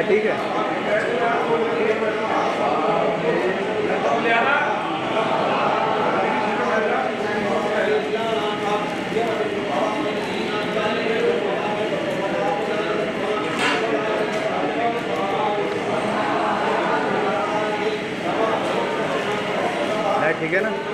ठीक है। ठीक है ना।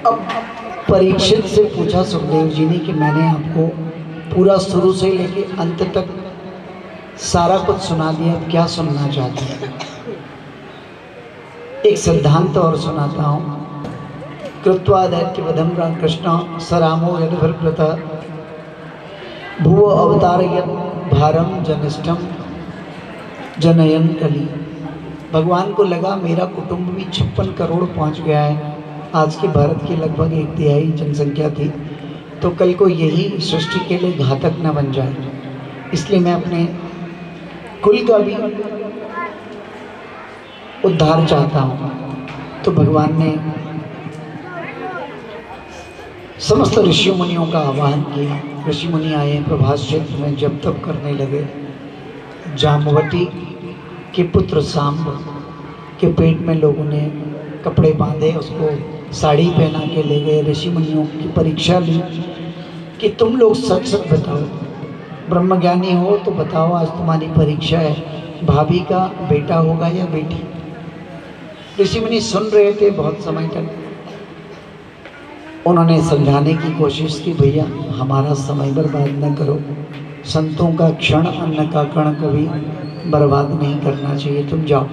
अब परीक्षित से पूछा सुखदेव जी ने कि मैंने आपको पूरा शुरू से लेके अंत तक सारा कुछ सुना दिया, अब क्या सुनना चाहते हैं? एक सिद्धांत और सुनाता हूँ। कृत्वा दैत्यवधं कृष्ण स रामो यदुभृत भुव अवतारयत् भारम जनिष्ठम जनयन कली। भगवान को लगा मेरा कुटुंब भी 56 करोड़ पहुंच गया है, आज के भारत की लगभग 1/3 जनसंख्या थी, तो कल को यही सृष्टि के लिए घातक न बन जाए, इसलिए मैं अपने कुल का भी उद्धार चाहता हूँ। तो भगवान ने समस्त ऋषि मुनियों का आह्वान किया। ऋषि मुनि आए, प्रभास क्षेत्र में जप तप करने लगे। जामवती के पुत्र सांब के पेट में लोगों ने कपड़े बांधे, उसको साड़ी पहना के ले गए। ऋषि मुनियों की परीक्षा ली कि तुम लोग सच सच बताओ, ब्रह्मज्ञानी हो तो बताओ, आज तुम्हारी परीक्षा है, भाभी का बेटा होगा या बेटी? ऋषि मुनि सुन रहे थे बहुत समय तक। उन्होंने समझाने की कोशिश की, भैया हमारा समय बर्बाद न करो, संतों का क्षण अन्न का कण कभी बर्बाद नहीं करना चाहिए, तुम जाओ।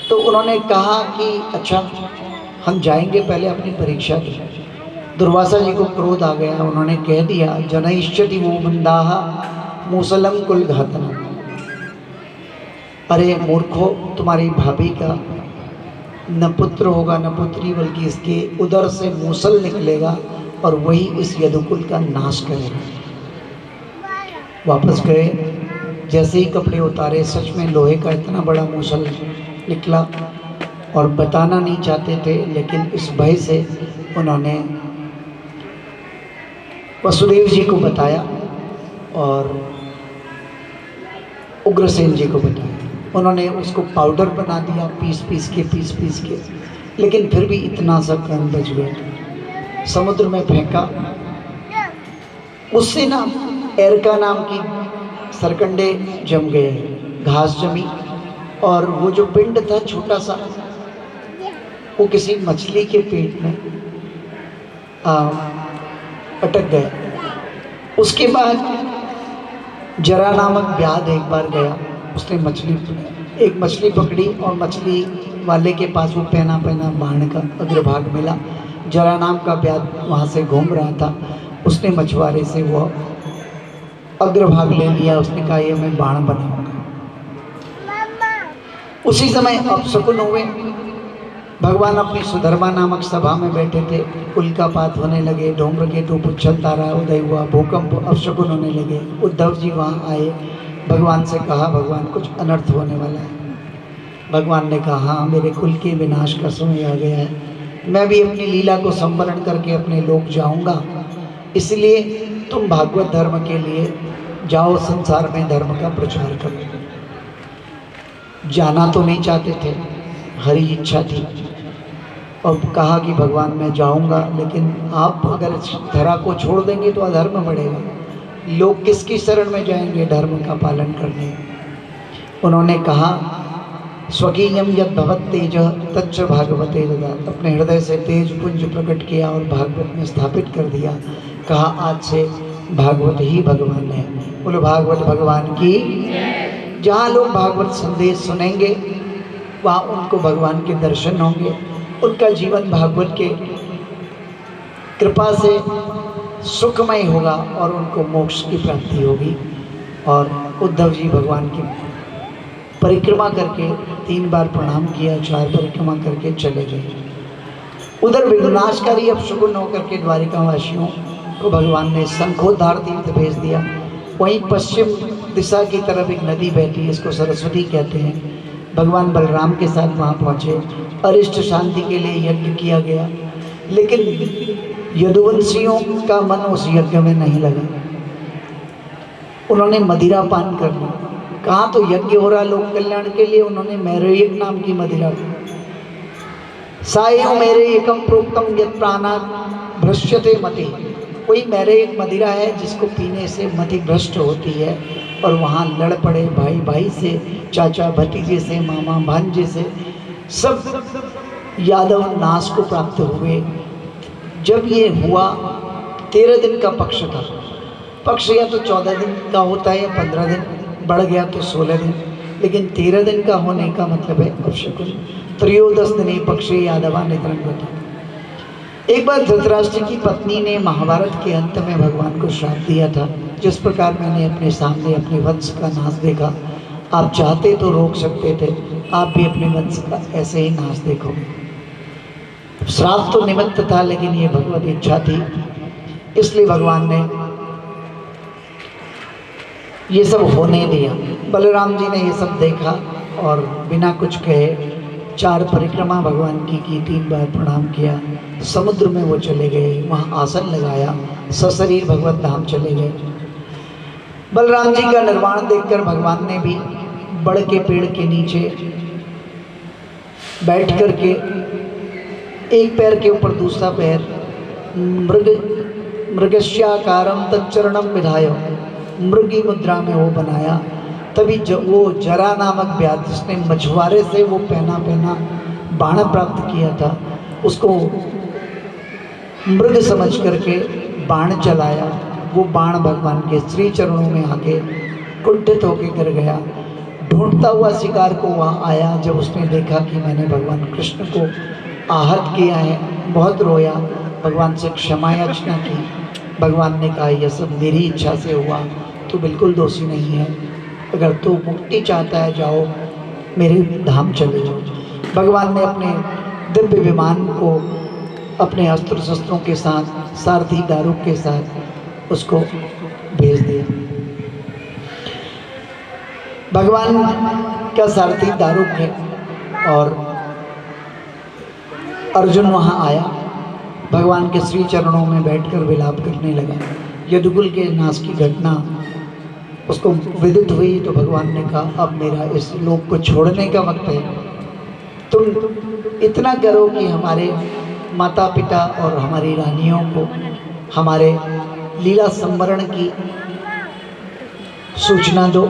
तो उन्होंने कहा कि अच्छा हम जाएंगे, पहले अपनी परीक्षा दी। दुर्वासा जी को क्रोध आ गया, उन्होंने कह दिया जनयिष्यति वो मंदाह मूसलम कुल घातन। अरे मूर्खो, तुम्हारी भाभी का न पुत्र होगा न पुत्री, बल्कि इसके उदर से मूसल निकलेगा और वही इस यदुकुल का नाश करेगा। वापस गए, जैसे ही कपड़े उतारे सच में लोहे का इतना बड़ा मूसल निकला, और बताना नहीं चाहते थे, लेकिन इस भय से उन्होंने वसुदेव जी को बताया और उग्रसेन जी को बताया। उन्होंने उसको पाउडर बना दिया, पीस पीस के, लेकिन फिर भी इतना सा कण बच गया। समुद्र में फेंका, उससे ना एरका नाम की सरकंडे जम गए, घास जमी, और वो जो पिंड था छोटा सा, वो किसी मछली के पेट में अटक गया। उसके बाद जरा नामक व्याध एक बार गया, उसने एक मछली पकड़ी और मछली वाले के पास वो पहना बाण का अग्रभाग मिला। जरा नाम का व्याध वहाँ से घूम रहा था, उसने मछुआरे से वो अग्रभाग ले लिया। उसने कहा ये मैं बाण बनाऊंगा। उसी समय अपशकुन हुए। भगवान अपनी सुधर्मा नामक सभा में बैठे थे, उल्कापात होने लगे, धूम्रकेतु पुच्छल तारा उदय हुआ, भूकंप अपशकुन होने लगे। उद्धव जी वहाँ आए, भगवान से कहा भगवान कुछ अनर्थ होने वाला है। भगवान ने कहा हाँ, मेरे कुल के विनाश का समय आ गया है, मैं भी अपनी लीला को संवरण करके अपने लोक जाऊंगा, इसलिए तुम भागवत धर्म के लिए जाओ, संसार में धर्म का प्रचार करो। जाना तो नहीं चाहते थे, हरी इच्छा थी, और कहा कि भगवान मैं जाऊंगा, लेकिन आप अगर धरा को छोड़ देंगे तो अधर्म बढ़ेगा, लोग किसकी शरण में जाएंगे धर्म का पालन करने। उन्होंने कहा स्वकीयम यद भवत तेज तच्च भागवते ददात, अपने हृदय से तेज पुंज प्रकट किया और भागवत में स्थापित कर दिया। कहा आज से भागवत ही भगवान है। बोलो भागवत भगवान की। जहाँ लोग भागवत संदेश सुनेंगे वहाँ उनको भगवान के दर्शन होंगे, उनका जीवन भागवत के कृपा से सुखमय होगा और उनको मोक्ष की प्राप्ति होगी। और उद्धव जी भगवान की परिक्रमा करके 3 बार प्रणाम किया, 4 परिक्रमा करके चले गए। उधर विनाशकारी अपशकुन होकर के द्वारिकावासियों को भगवान ने शंखोद्धार तीर्थ भेज दिया। वहीं पश्चिम दिशा की तरफ एक नदी बहती है, इसको सरस्वती कहते हैं। भगवान बलराम के साथ वहाँ पहुँचे, अरिष्ट शांति के लिए यज्ञ किया गया, लेकिन यदुवंशियों का मन उस यज्ञ में नहीं लगा। उन्होंने मदिरा पान कर ली। कहाँ तो यज्ञ हो रहा लोक कल्याण के लिए, उन्होंने मैरेयक नाम की मदिरा सायो मेरे एकम प्रोक्तम यत् प्राणा भ्रष्यते मति। कोई मैरेयक मदिरा है जिसको पीने से मति भ्रष्ट होती है, और वहाँ लड़ पड़े भाई भाई से, चाचा भतीजे से, मामा भांजे से, सब यादव नाश को प्राप्त हुए। जब ये हुआ 13 दिन का पक्ष था। पक्ष या तो 14 दिन का होता है या 15 दिन, बढ़ गया तो 16 दिन, लेकिन 13 दिन का होने का मतलब है अपशकुन। त्रयोदश दिने पक्षे यादवा निधनम। एक बार धृतराष्ट्र की पत्नी ने महाभारत के अंत में भगवान को श्राप दिया था, जिस प्रकार मैंने अपने सामने अपने वंश का नाश देखा। आप चाहते तो रोक सकते थे, आप भी अपने वंश का ऐसे ही नाश देखो। श्राप तो निमित्त था, लेकिन ये भगवत इच्छा थी, इसलिए भगवान ने ये सब होने दिया। बलराम जी ने ये सब देखा और बिना कुछ कहे 4 परिक्रमा भगवान की 3 बार प्रणाम किया। समुद्र में वो चले गए, वहाँ आसन लगाया, सशरीर भगवत धाम चले गए। बलराम जी का निर्वाण देखकर भगवान ने भी बड़ के पेड़ के नीचे बैठ कर के एक पैर के ऊपर दूसरा पैर मृगस्याकारम तच्चरणम विधाय मृगी मुद्रा में वो बनाया। तभी वो जरा नामक व्याध, जिसने मछुआरे से वो पहना बाण प्राप्त किया था, उसको मृग समझ करके बाण चलाया। वो बाण भगवान के श्री चरणों में आके कुंठित होकर गिर गया। ढूंढता हुआ शिकार को वहाँ आया। जब उसने देखा कि मैंने भगवान कृष्ण को आहत किया है, बहुत रोया, भगवान से क्षमा याचना की। भगवान ने कहा यह सब मेरी इच्छा से हुआ, तू बिल्कुल दोषी नहीं है, अगर तू मुक्ति चाहता है जाओ मेरे धाम चले जाओ। भगवान ने अपने दिव्य विमान को अपने अस्त्र शस्त्रों के साथ, सारथी दारुक के साथ उसको भेज दिया। भगवान का सारथी दारुक है और अर्जुन वहाँ आया, भगवान के श्री चरणों में बैठकर विलाप करने लगा। यदुकुल के नाश की घटना उसको विदित हुई तो भगवान ने कहा अब मेरा इस लोक को छोड़ने का वक्त है। तुम इतना करो कि हमारे माता पिता और हमारी रानियों को हमारे लीला संवरण की सूचना दो,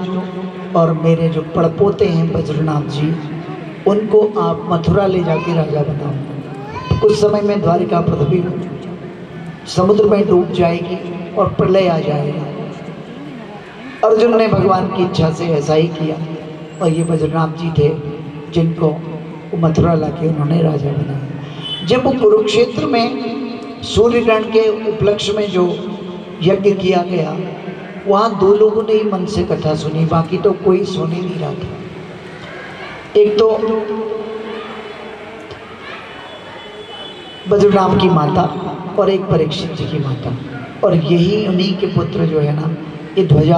और मेरे जो पड़पोते हैं बज्रनाथ जी, उनको आप मथुरा ले जाके राजा बनाओ। कुछ समय में द्वारिका पृथ्वी समुद्र में डूब जाएगी और प्रलय आ जाएगा। अर्जुन ने भगवान की इच्छा से ऐसा ही किया, और ये बज्रनाथ जी थे जिनको मथुरा लाके उन्होंने राजा बनाया। जब वो कुरुक्षेत्र में सूर्यग्रहण के उपलक्ष्य में जो यज्ञ किया गया, वहाँ 2 लोगों ने ही मन से कथा सुनी, बाकी तो कोई सुन ही नहीं रहा था। एक तो बद्रीराम की माता और एक परीक्षित जी की माता, और यही उन्हीं के पुत्र जो है ना, ये ध्वजा,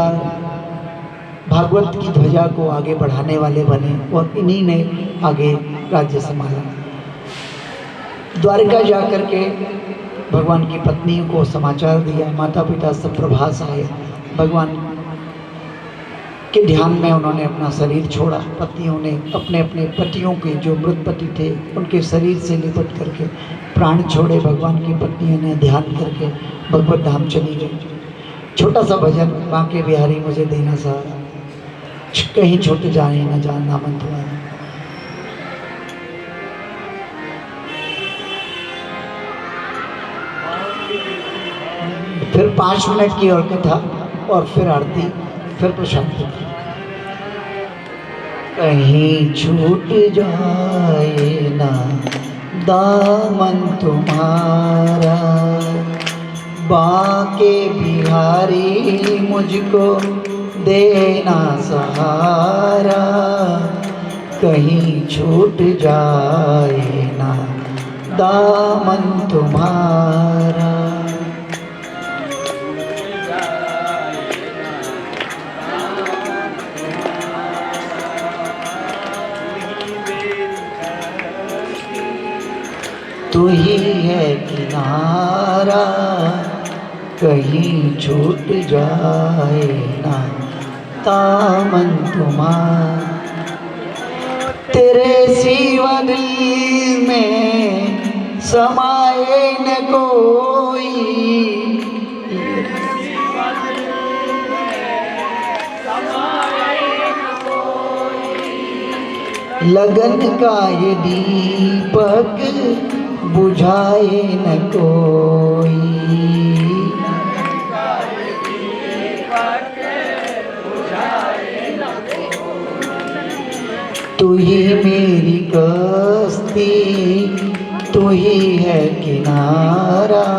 भागवत की ध्वजा को आगे बढ़ाने वाले बने, और इन्हीं ने आगे राज्य संभाला। द्वारिका जाकर के भगवान की पत्नी को समाचार दिया, माता पिता सब प्रभास आए। भगवान के ध्यान में उन्होंने अपना शरीर छोड़ा। पत्नियों ने अपने अपने पतियों के जो मृत पति थे उनके शरीर से लिपट करके प्राण छोड़े। भगवान की पत्नियों ने ध्यान करके भगवत धाम चली गई। छोटा सा भजन, बांके बिहारी मुझे देना सहारा, कहीं छूट जाए न जानना मन तुम्हारा। फिर 5 मिनट की और कथा, और फिर आरती, फिर प्रशांति। कहीं छूट जाए ना दामन तुम्हारा, बांके बिहारी मुझको देना सहारा। कहीं छूट जाए ना दामन तुम्हारा। तू ही है किनारा, कहीं छूट जाए ना दामन तुम्हारा। तेरे सिवा दिल में समाए न कोई, लगन का ये दीपक बुझाए न कोई, तू ही मेरी कश्ती, तू ही है किनारा,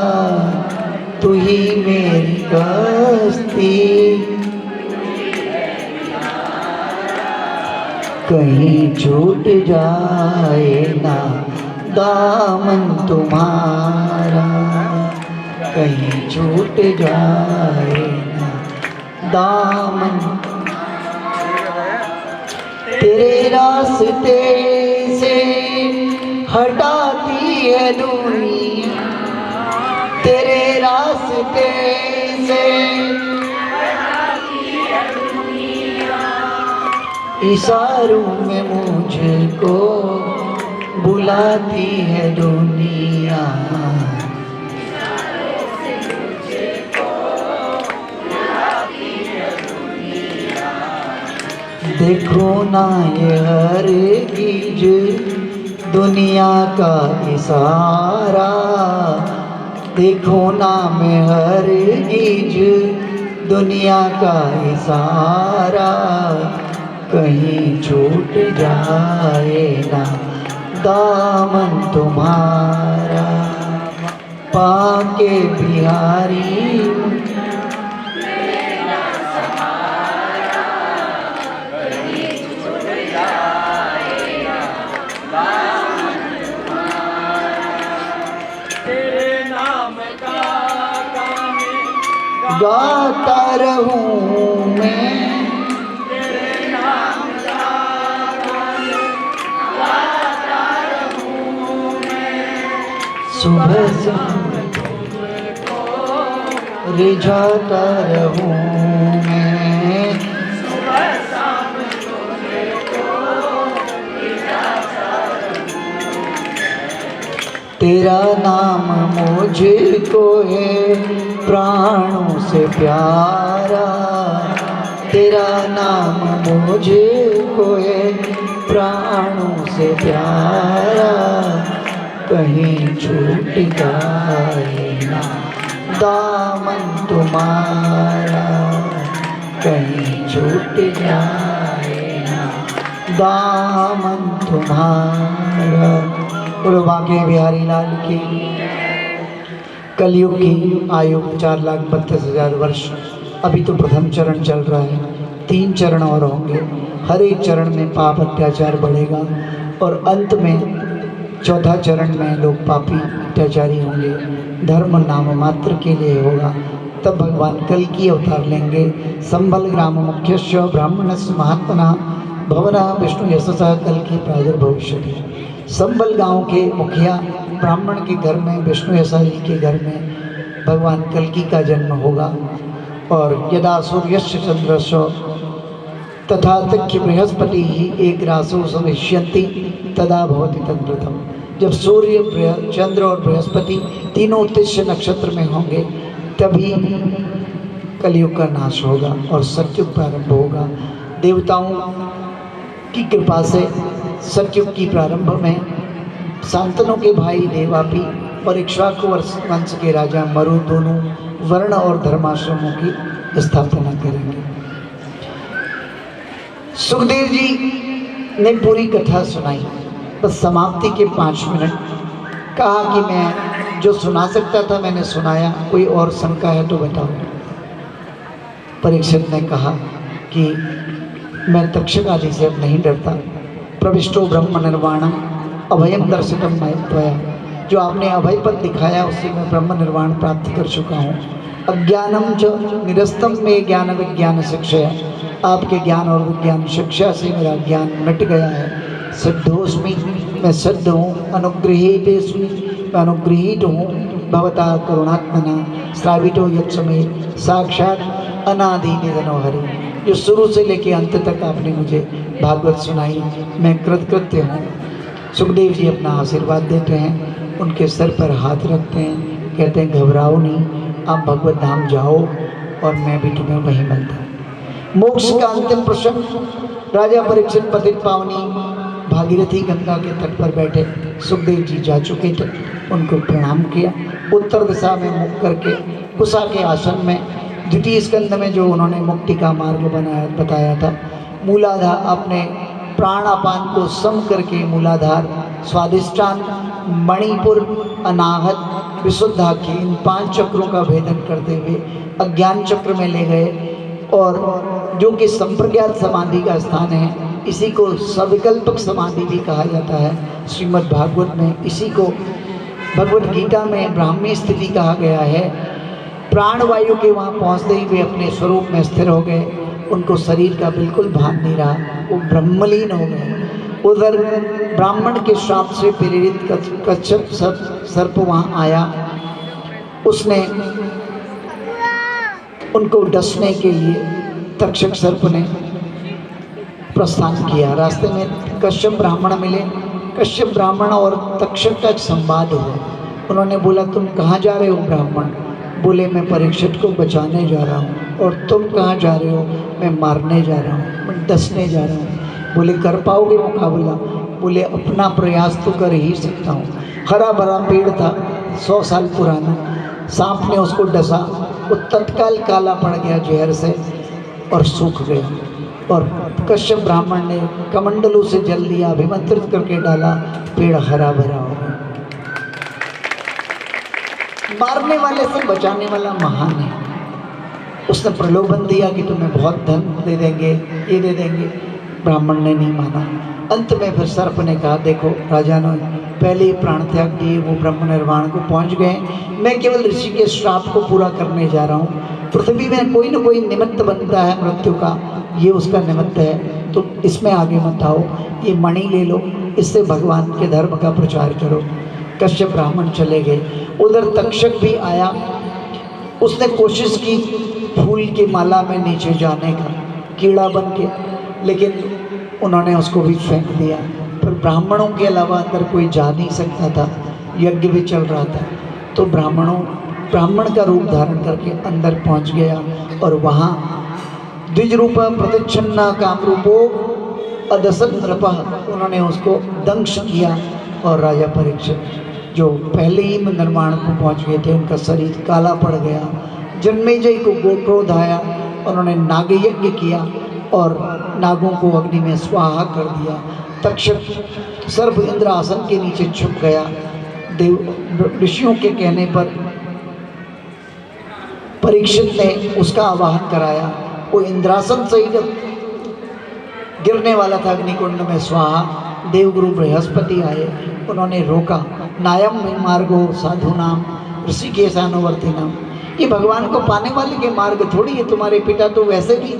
तू ही मेरी कश्ती, कहीं छूट जाए ना दामन तुम्हारा, कहीं छूट जाए ना दामन। तेरे रास्ते से हटाती है दुनिया, तेरे रास्ते से इशारों में मुझको बुलाती है दुनिया, देखो ना ये हरगिज दुनिया का इशारा, देखो ना मैं हरगिज दुनिया का इशारा, कहीं छूट जाए ना दामन तुम्हारा, पाके बिहारी गाता रहूं मैं, तेरे नाम गाता रहूं मैं, सुबह शाम तुमको रिझाता रहूं मैं, सुबह शाम तुमको रिझाता रहूं, तेरा नाम मुझको है प्राणों से प्यारा, तेरा नाम मुझको है प्राणों से प्यारा, कहीं छूट जाए ना दामन तुम्हारा, कहीं छूट जाए ना दामन तुम्हारा। बोलो बांके बिहारी लाल की। कलयुग की आयु 4,32,000 वर्ष। अभी तो प्रथम चरण चल रहा है, 3 चरण और होंगे। हर एक चरण में पाप अत्याचार बढ़ेगा और अंत में चौथा चरण में लोग पापी अत्याचारी होंगे, धर्म नाम मात्र के लिए होगा। तब भगवान कल की अवतार लेंगे। संबल ग्राम मुख्यस्य ब्राह्मणस्य महात्मना भवना विष्णु यशसा कल की प्रादुर्भविष्यति। संबल गांव के मुखिया ब्राह्मण के घर में, विष्णु यशा जी के घर में भगवान कल्की का जन्म होगा। और यदा सूर्यस्य चंद्रस्य तथा तख्य बृहस्पति ही एक रासो सविष्यन्ति तदा भवति तद्व्रतम। जब सूर्य, चंद्र और बृहस्पति तीनों तिष्य नक्षत्र में होंगे तभी कलयुग का नाश होगा और सतयुग प्रारंभ होगा। देवताओं की कृपा से सतयुग की प्रारंभ में शांतनु के भाई देवापी और इक्ष्वाकु वंश के राजा मरु दोनों वर्ण और धर्माश्रमों की स्थापना करेंगे। सुखदेव जी ने पूरी कथा सुनाई, बस समाप्ति के 5 मिनट कहा कि मैं जो सुना सकता था मैंने सुनाया, कोई और शंका है तो बताओ। परीक्षित ने कहा कि मैं तक्षक आदि से अब नहीं डरता। प्रविष्टो ब्रह्म निर्वाणम अभयम दर्शितम मया, जो आपने अभय पद दिखाया उससे मैं ब्रह्म निर्वाण प्राप्त कर चुका हूँ। अज्ञानम च निरस्तम में ज्ञान विज्ञान शिक्षा, आपके ज्ञान और विज्ञान शिक्षा से मेरा ज्ञान मिट गया है। सिद्धोस्मि, मैं सिद्ध हूँ। अनुगृहीतेस्मि, मैं अनुगृहीत हूँ। भवता करुणात्मना श्रावितो यत्समे साक्षात अनादि निधनो हरि। जो शुरू से लेके अंत तक आपने मुझे भागवत सुनाई, मैं कृतकृत्य हूँ। सुखदेव जी अपना आशीर्वाद देते हैं, उनके सर पर हाथ रखते हैं, कहते हैं घबराओ नहीं, आप भगवत धाम जाओ और मैं भी तुम्हें वहीं मिलता। मोक्ष का अंतिम प्रश्न राजा परीक्षित पतित पावनी भाग भागीरथी गंगा के तट पर बैठे सुखदेव जी जा चुके थे, उनको प्रणाम किया। उत्तर दिशा में मुख करके कुशा के आसन में द्वितीय स्कंद में जो उन्होंने मुक्ति का मार्ग बताया था, मूलाधार अपने प्राणापान को सम करके मूलाधार, स्वादिष्टान, मणिपुर, अनाहत, विशुद्धाखी, इन 5 चक्रों का भेदन करते हुए अज्ञान चक्र में ले गए। और जो कि संप्रज्ञात समाधि का स्थान है, इसी को सविकल्पक समाधि भी कहा जाता है श्रीमद् भागवत में। इसी को भगवत गीता में ब्राह्मी स्थिति कहा गया है। प्राणवायु के वहाँ पहुँचते ही वे अपने स्वरूप में स्थिर हो गए, उनको शरीर का बिल्कुल भान नहीं रहा, वो ब्रह्मलीन हो गए। उधर ब्राह्मण के श्राप से प्रेरित कच्छप सर्प वहाँ आया, उसने उनको डसने के लिए तक्षक सर्प ने प्रस्थान किया। रास्ते में कश्यप ब्राह्मण मिले। कश्यप ब्राह्मण और तक्षक का संवाद हुआ। उन्होंने बोला, तुम कहाँ जा रहे हो ब्राह्मण? बोले, मैं परीक्षित को बचाने जा रहा हूँ। और तुम कहाँ जा रहे हो? मैं मारने जा रहा हूँ, मैं डसने जा रहा हूँ। बोले, कर पाओगे मुकाबला? बोले, अपना प्रयास तो कर ही सकता हूँ। हरा भरा पेड़ था, 100 साल पुराना। सांप ने उसको डसा, वो तत्काल काला पड़ गया जहर से और सूख गया। और कश्यप ब्राह्मण ने कमंडलों से जल लिया, अभिमंत्रित करके डाला, पेड़ हरा भरा हो गया। मारने वाले से बचाने वाला महान है। उसने प्रलोभन दिया कि तुम्हें बहुत धन दे देंगे, ये दे देंगे। ब्राह्मण ने नहीं माना। अंत में फिर सर्प ने कहा, देखो राजा ने पहले ही प्राण त्याग दिए, वो ब्रह्म निर्वाण को पहुंच गए, मैं केवल ऋषि के श्राप को पूरा करने जा रहा हूँ। पृथ्वी में कोई न कोई निमित्त बनता है मृत्यु का, ये उसका निमित्त है, तो इसमें आगे मत आओ, ये मणि ले लो, इससे भगवान के धर्म का प्रचार करो। कश्यप ब्राह्मण चले गए। उधर तक्षक भी आया, उसने कोशिश की फूल की माला में नीचे जाने का, कीड़ा बन के, लेकिन उन्होंने उसको भी फेंक दिया। पर ब्राह्मणों के अलावा अंदर कोई जा नहीं सकता था, यज्ञ भी चल रहा था। तो ब्राह्मण का रूप धारण करके अंदर पहुंच गया और वहाँ द्विजरूप प्रतिच्छन्न कामरूपो अदसन नृपः, उन्होंने उसको दंश किया। और राजा परीक्षित जो पहले ही निर्माण को पहुँच गए थे, उनका शरीर काला पड़ गया। जन्मेजय को क्रोध आया, उन्होंने नाग यज्ञ किया और नागों को अग्नि में स्वाहा कर दिया। तक्षक सर्प इंद्र आसन के नीचे छुप गया। देव ऋषियों के कहने पर परीक्षित ने उसका आवाहन कराया। वो इंद्रासन से ही जब गिरने वाला था अग्निकुंड में स्वाहा, देवगुरु बृहस्पति आए, उन्होंने रोका। नायम मार्गो साधु नाम ऋषिकेशानुवर्ती नाम, ये भगवान को पाने वाले के मार्ग थोड़ी है। तुम्हारे पिता तो वैसे भी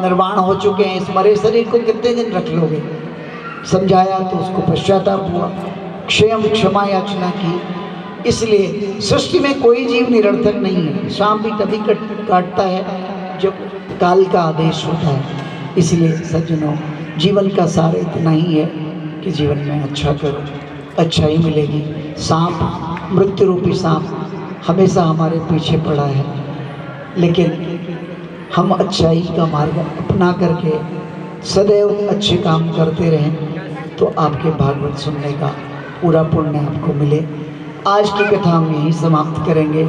निर्वाण हो चुके हैं, इस मरे शरीर को कितने दिन रख लोगे? समझाया तो उसको पश्चाताप हुआ, क्षयम क्षमा याचना की। इसलिए सृष्टि में कोई जीव निरर्थक नहीं है। सांप भी तभी काटता है जब काल का आदेश होता है। इसलिए सज्जनों, जीवन का सार इतना ही है कि जीवन में अच्छा करो, अच्छाई मिलेगी। सांप, मृत्यु रूपी सांप हमेशा हमारे पीछे पड़ा है, लेकिन हम अच्छाई का मार्ग अपना करके सदैव अच्छे काम करते रहें तो आपके भागवत सुनने का पूरा पुण्य आपको मिले। आज की कथा हम यहीं समाप्त करेंगे।